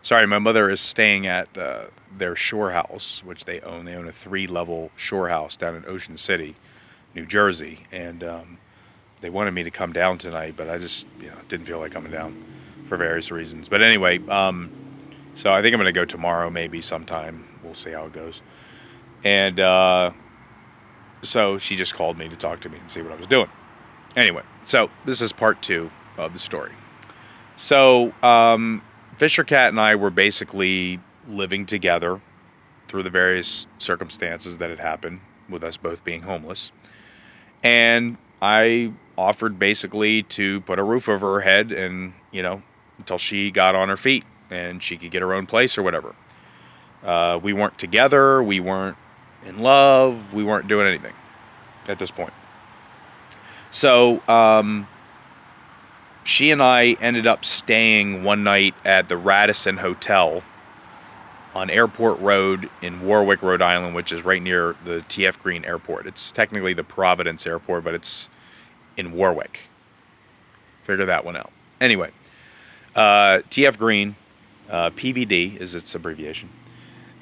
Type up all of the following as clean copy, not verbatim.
Sorry, my mother is staying at their shore house, which they own. They own a 3-level shore house down in Ocean City, New Jersey, and they wanted me to come down tonight, but I just didn't feel like coming down for various reasons. But anyway, so I think I'm going to go tomorrow, maybe sometime. We'll see how it goes. And so she just called me to talk to me and see what I was doing. Anyway, so this is part 2 of the story. So Fisher Cat and I were basically living together through the various circumstances that had happened with us both being homeless. And I offered basically to put a roof over her head and, until she got on her feet and she could get her own place or whatever. We weren't together. We weren't in love. We weren't doing anything at this point. So she and I ended up staying one night at the Radisson Hotel on Airport Road in Warwick, Rhode Island, which is right near the T.F. Green Airport. It's technically the Providence Airport, but it's in Warwick. Figure that one out. Anyway, T.F. Green, PVD is its abbreviation.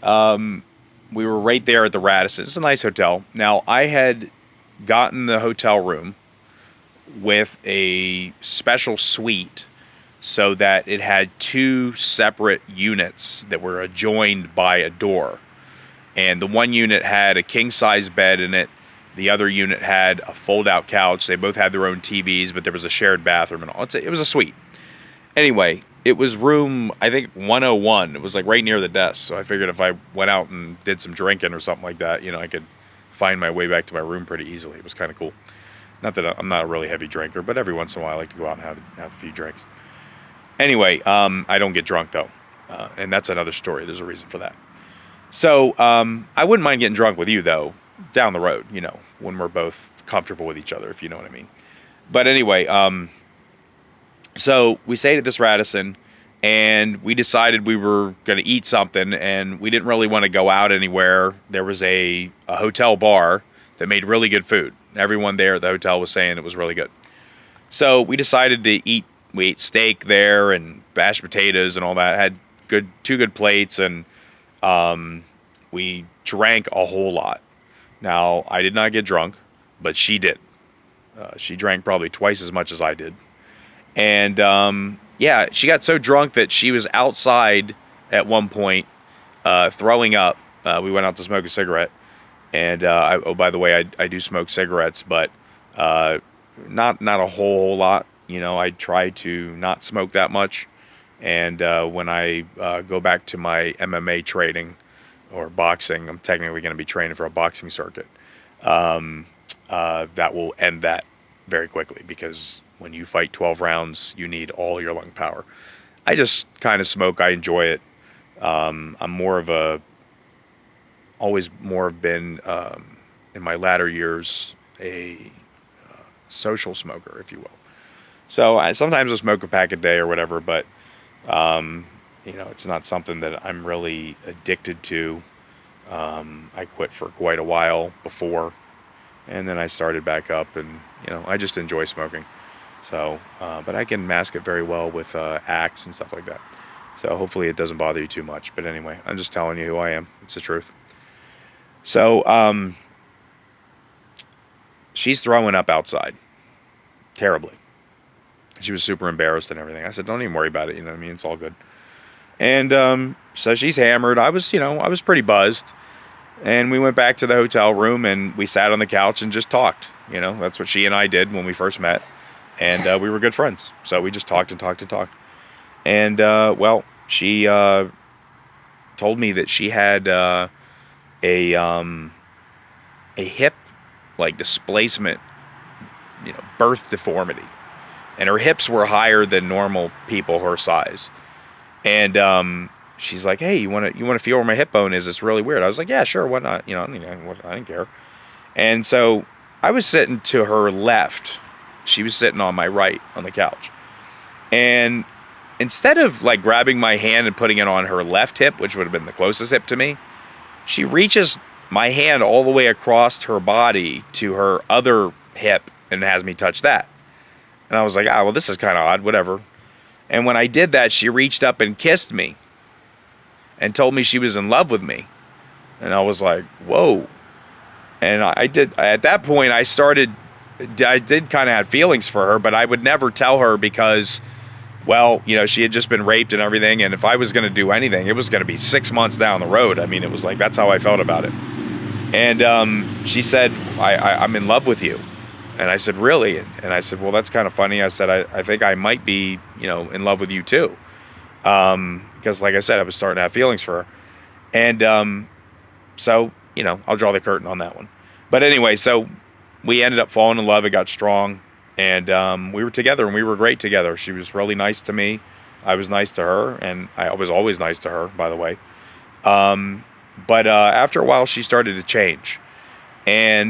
We were right there at the Radisson. It's a nice hotel. Now, I had gotten the hotel room with a special suite so that it had 2 separate units that were adjoined by a door. And the one unit had a king-size bed in it. The other unit had a fold-out couch. They both had their own TVs, but there was a shared bathroom and all. It was a suite. Anyway, it was room, I think, 101. It was like right near the desk. So I figured if I went out and did some drinking or something like that, I could find my way back to my room pretty easily. It was kind of cool. Not that I'm not a really heavy drinker, but every once in a while I like to go out and have a few drinks. Anyway, I don't get drunk, though. And that's another story. There's a reason for that. So I wouldn't mind getting drunk with you, though, down the road, when we're both comfortable with each other, if you know what I mean. But anyway, so we stayed at this Radisson, and we decided we were going to eat something, and we didn't really want to go out anywhere. There was a hotel bar that made really good food. Everyone there at the hotel was saying it was really good. So we decided to eat. We ate steak there and mashed potatoes and all that. Had 2 good plates, and we drank a whole lot. Now, I did not get drunk, but she did. She drank probably twice as much as I did. And she got so drunk that she was outside at one point throwing up. We went out to smoke a cigarette. And, by the way, I do smoke cigarettes, but not a whole lot. I try to not smoke that much. And when I go back to my MMA training or boxing, I'm technically going to be training for a boxing circuit. That will end that very quickly, because when you fight 12 rounds, you need all your lung power. I just kind of smoke. I enjoy it. I'm always more have been, in my latter years, a social smoker, if you will. So sometimes I'll smoke a pack a day or whatever, but, it's not something that I'm really addicted to. I quit for quite a while before, and then I started back up, and, I just enjoy smoking. So, but I can mask it very well with Axe and stuff like that. So hopefully it doesn't bother you too much. But anyway, I'm just telling you who I am. It's the truth. So, she's throwing up outside. Terribly. She was super embarrassed and everything. I said, don't even worry about it. It's all good. And so she's hammered. I was pretty buzzed. And we went back to the hotel room, and we sat on the couch and just talked. That's what she and I did when we first met. And we were good friends. So we just talked and talked and talked. And, she told me that she had a hip, displacement, birth deformity. And her hips were higher than normal people her size. And she's like, hey, you want to feel where my hip bone is? It's really weird. I was like, yeah, sure, why not? I didn't care. And so I was sitting to her left. She was sitting on my right on the couch. And instead of grabbing my hand and putting it on her left hip, which would have been the closest hip to me, she reaches my hand all the way across her body to her other hip and has me touch that. And I was like, well, this is kind of odd, whatever. And when I did that, she reached up and kissed me. and told me she was in love with me. And I was like, whoa. And I did, at that point, I did kind of have feelings for her, but I would never tell her because, well, you know, she had just been raped and everything. And if I was going to do anything, it was going to be 6 months down the road. I mean, it was like, that's how I felt about it. And she said, I'm in love with you. And I said, really? And I said, well, that's kind of funny. I said, I think I might be, you know, in love with you too. Because like I said, I was starting to have feelings for her. And so, you know, I'll draw the curtain on that one. But anyway, so we ended up falling in love. It got strong. And we were together, and we were great together. She was really nice to me. I was nice to her. And I was always nice to her, by the way. But after a while, she started to change. And